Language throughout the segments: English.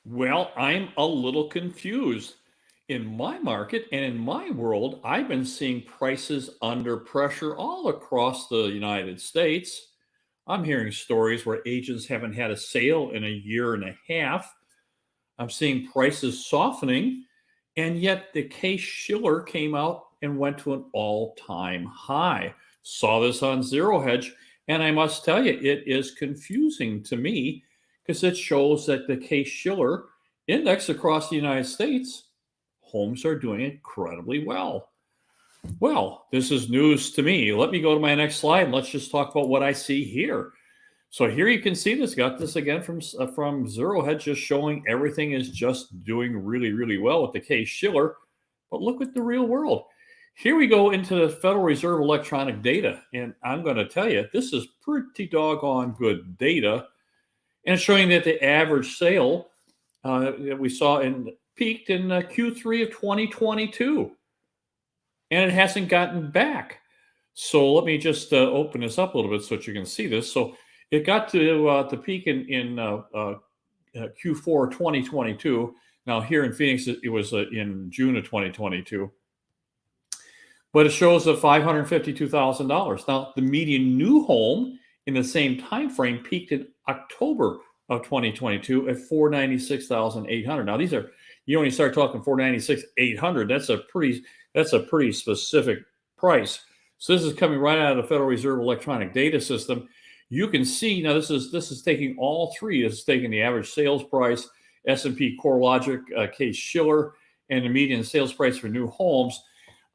Well, I'm a little confused. In my market and in my world, I've been seeing prices under pressure all across the United States. I'm hearing stories where agents haven't had a sale in a year and a half. I'm seeing prices softening, and yet the Case Shiller came out and went to an all-time high. Saw this on Zero Hedge, and I must tell you, it is confusing to me because it shows that the Case Shiller Index across the United States, homes are doing incredibly well. Well, this is news to me. Let me go to my next slide and let's just talk about what I see here. So here you can see this. Got this again from Zero Hedge, just showing everything is just doing really, really well with the Case Shiller. But look at the real world. Here we go into the Federal Reserve electronic data, and I'm going to tell you this is pretty doggone good data, and it's showing that the average sale that we saw peaked in Q3 of 2022, and it hasn't gotten back. So let me just open this up a little bit so that you can see this. So it got to the peak in Q4 2022. Now here in Phoenix, it was in June of 2022. But it shows $552,000. Now the median new home in the same time frame peaked in October of 2022 at $496,800. Now these are, when you start talking $496,800, that's a pretty specific price. So this is coming right out of the Federal Reserve electronic data system. You can see now this is taking all three. This is taking the average sales price, S&P CoreLogic, Case Shiller, and the median sales price for new homes.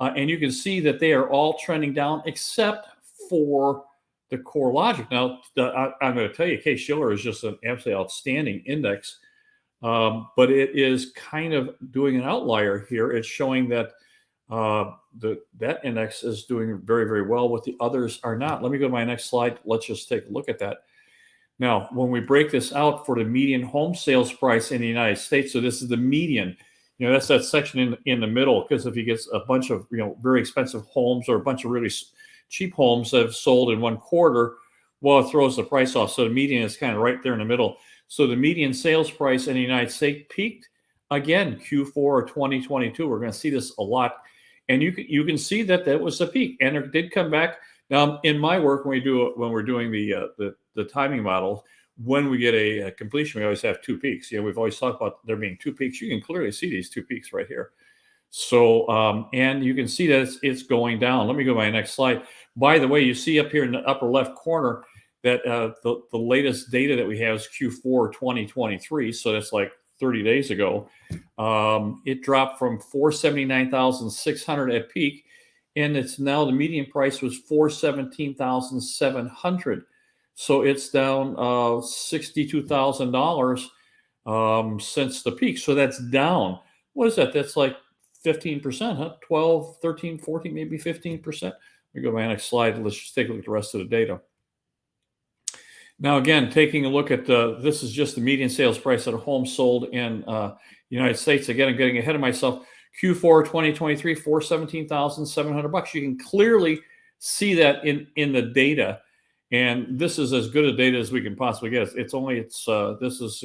And you can see that they are all trending down except for the CoreLogic. Now, I'm going to tell you, Case Shiller is just an absolutely outstanding index, but it is kind of doing an outlier here. It's showing that that index is doing very, very well, what the others are not. Let me go to my next slide. Let's just take a look at that. Now, when we break this out for the median home sales price in the United States, so this is the median. That's that section in the middle, because if you get a bunch of very expensive homes or a bunch of really cheap homes that have sold in one quarter, well, it throws the price off. So the median is kind of right there in the middle. So the median sales price in the United States peaked again Q4 of 2022. We're going to see this a lot, and you can see that was the peak, and it did come back. Now, in my work, when we're doing the timing model, when we get a completion, we always have two peaks. We've always talked about there being two peaks. You can clearly see these two peaks right here. So, and you can see that it's going down. Let me go to my next slide. By the way, you see up here in the upper left corner that the latest data that we have is Q4 2023. So that's like 30 days ago. It dropped from $479,600 at peak, and it's now the median price was $417,700. So it's down $62,000 since the peak. So that's down. What is that? That's like 15%, huh? 12, 13, 14, maybe 15%. Let me go to my next slide. Let's just take a look at the rest of the data. Now, again, taking a look at this is just the median sales price of a home sold in the United States. Again, I'm getting ahead of myself. Q4 2023, $417,700. You can clearly see that in the data. And this is as good a data as we can possibly get. This is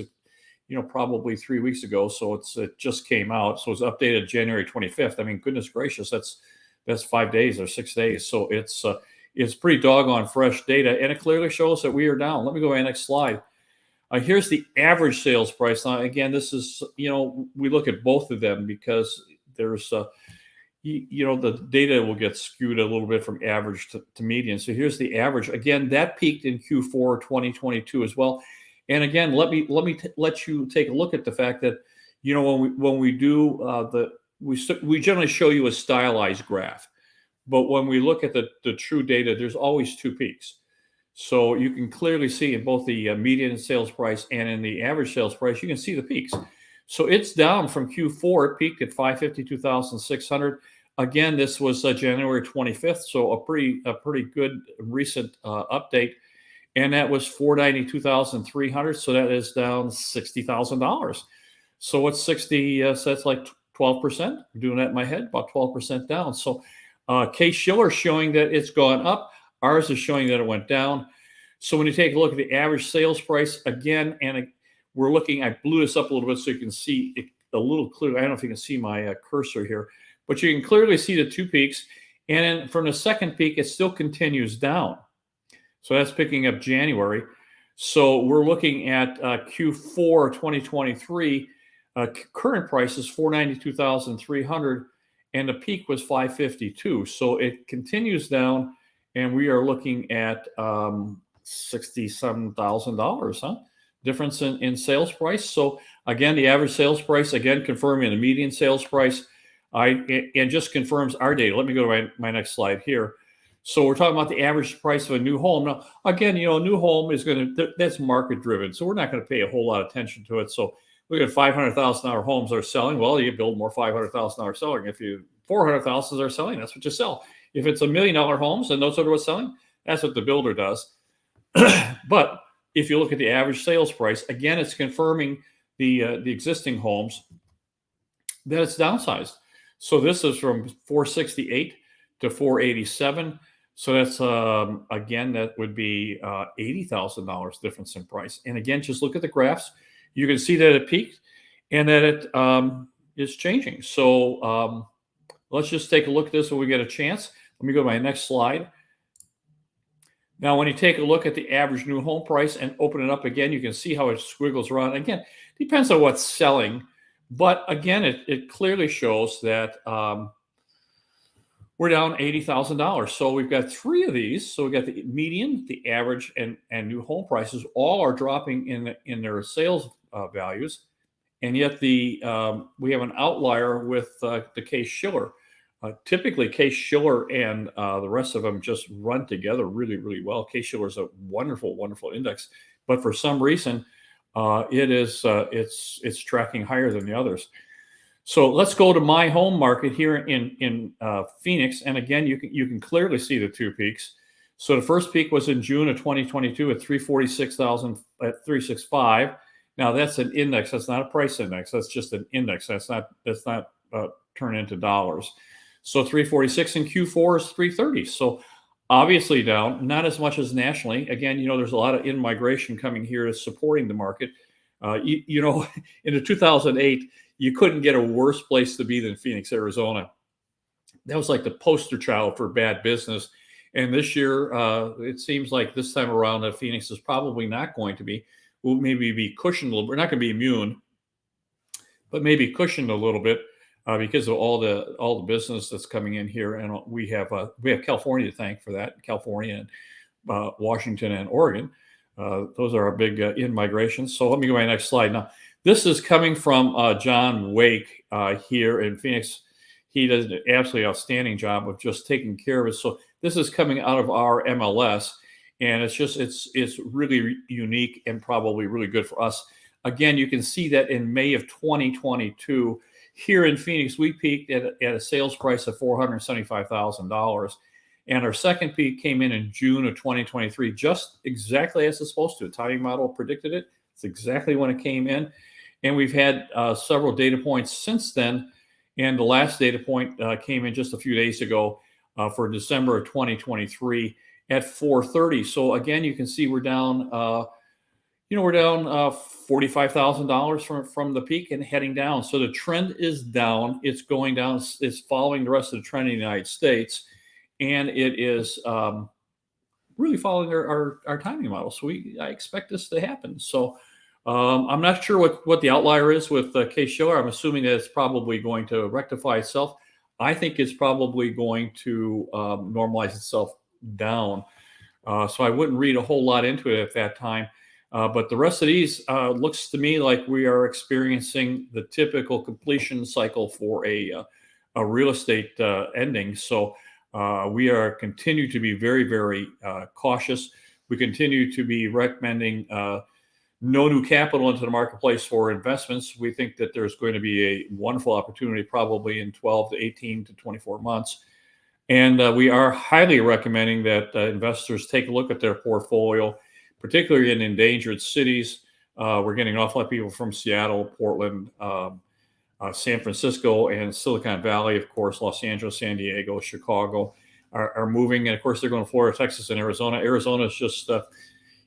probably 3 weeks ago, so it just came out. So it's updated January 25th. I mean, goodness gracious, that's 5 days or 6 days. So it's pretty doggone fresh data, and it clearly shows that we are down. Let me go to my next slide. Here's the average sales price. Now, again, this is we look at both of them because there's the data will get skewed a little bit from average to median. So here's the average. Again, that peaked in Q4 2022 as well. And again, let let you take a look at the fact that when we do we generally show you a stylized graph, but when we look at the true data, there's always two peaks. So you can clearly see in both the median sales price and in the average sales price, you can see the peaks. So it's down from Q4. It peaked at $552,600. Again, this was January 25th, so a pretty good recent update, and that was $492,300. So that is down $60,000. So it's 60. So that's like 12%. I'm doing that in my head, about 12% down. So Case Shiller showing that it's gone up. Ours is showing that it went down. So when you take a look at the average sales price again, and we're looking, I blew this up a little bit so you can see it a little clearly. I don't know if you can see my cursor here, but you can clearly see the two peaks. And then from the second peak, it still continues down. So that's picking up January. So we're looking at Q4 2023. Current price is 492,300, and the peak was 552. So it continues down, and we are looking at $67,000, huh? Difference in sales price. So again, the average sales price, again confirming the median sales price, and just confirms our data. Let me go to my next slide here. So we're talking about the average price of a new home. Now, again, a new home is that's market driven. So we're not going to pay a whole lot of attention to it. So look at $500,000 homes are selling. Well, you build more $500,000 selling. If you 400,000 are selling, that's what you sell. If it's $1 million homes and those are what's selling, that's what the builder does. But if you look at the average sales price, again, it's confirming the existing homes that it's downsized. So this is from 468 to 487. So that's, again, that would be $80,000 difference in price. And again, just look at the graphs. You can see that it peaked and that it is changing. So let's just take a look at this when we get a chance. Let me go to my next slide. Now, when you take a look at the average new home price and open it up again, you can see how it squiggles around. Again, depends on what's selling. But again, it clearly shows that we're down $80,000. So we've got three of these. So we've got the median, the average, and new home prices. All are dropping in their sales values. And yet we have an outlier with the Case Shiller. Typically, Case Shiller and the rest of them just run together really, really well. Case Shiller is a wonderful, wonderful index. But for some reason, it's tracking higher than the others. So let's go to my home market here in Phoenix, and again you can clearly see the two peaks. So the first peak was in June of 2022 at 346,000 at 365. Now that's an index. That's not a price index. That's just an index. That's not turned into dollars. So 346 in Q4 is 330. So obviously down, not as much as nationally. Again, there's a lot of in-migration coming here is supporting the market. In the 2008, you couldn't get a worse place to be than Phoenix, Arizona. That was like the poster child for bad business. And this year, it seems like this time around that Phoenix is probably not going to be. Will maybe be cushioned a little bit. We're not going to be immune, but maybe cushioned a little bit because of all the business that's coming in here. And we have California to thank for that. California and Washington and Oregon. Those are our big in-migrations. So let me go to my next slide. Now, this is coming from John Wake here in Phoenix. He does an absolutely outstanding job of just taking care of it. So this is coming out of our MLS, and it's really unique and probably really good for us. Again, you can see that in May of 2022, here in Phoenix, we peaked at a sales price of $475,000. And our second peak came in June of 2023, just exactly as it's supposed to. The timing model predicted it. It's exactly when it came in. And we've had several data points since then. And the last data point came in just a few days ago for December of 2023 at 430. So again, you can see we're down, $45,000 from the peak and heading down. So the trend is down. It's going down. It's following the rest of the trend in the United States. And it is really following our timing model. So I expect this to happen. So I'm not sure what the outlier is with Case Shiller. I'm assuming that it's probably going to rectify itself. I think it's probably going to normalize itself down. So I wouldn't read a whole lot into it at that time. But the rest of these looks to me like we are experiencing the typical completion cycle for a real estate ending. So we are continue to be very, very cautious. We continue to be recommending no new capital into the marketplace for investments. We think that there's going to be a wonderful opportunity probably in 12 to 18 to 24 months. And we are highly recommending that investors take a look at their portfolio, particularly in endangered cities. We're getting an awful lot of people from Seattle, Portland, San Francisco, and Silicon Valley, of course, Los Angeles, San Diego, Chicago are moving. And of course, they're going to Florida, Texas, and Arizona. Arizona is just,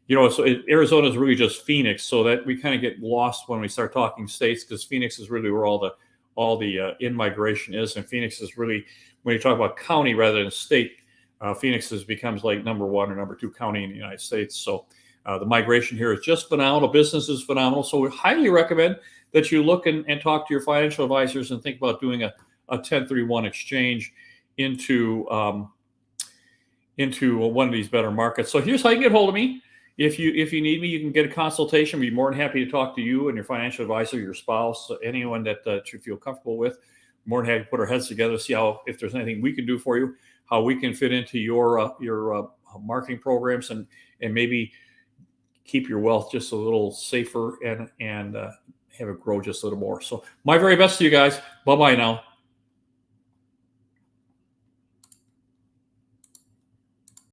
So Arizona is really just Phoenix, so that we kind of get lost when we start talking states, because Phoenix is really where all the in-migration is, and Phoenix is really, when you talk about county rather than state, Phoenix becomes like number one or number two county in the United States. So the migration here is just phenomenal. Business is phenomenal. So we highly recommend that you look and talk to your financial advisors and think about doing a 1031 exchange into one of these better markets. So here's how you get hold of me. If you need me, you can get a consultation. I'd be more than happy to talk to you and your financial advisor, your spouse, anyone that you feel comfortable with. More than happy to put our heads together, see if there's anything we can do for you, how we can fit into your marketing programs, and maybe keep your wealth just a little safer and have it grow just a little more. So my very best to you guys. Bye bye now.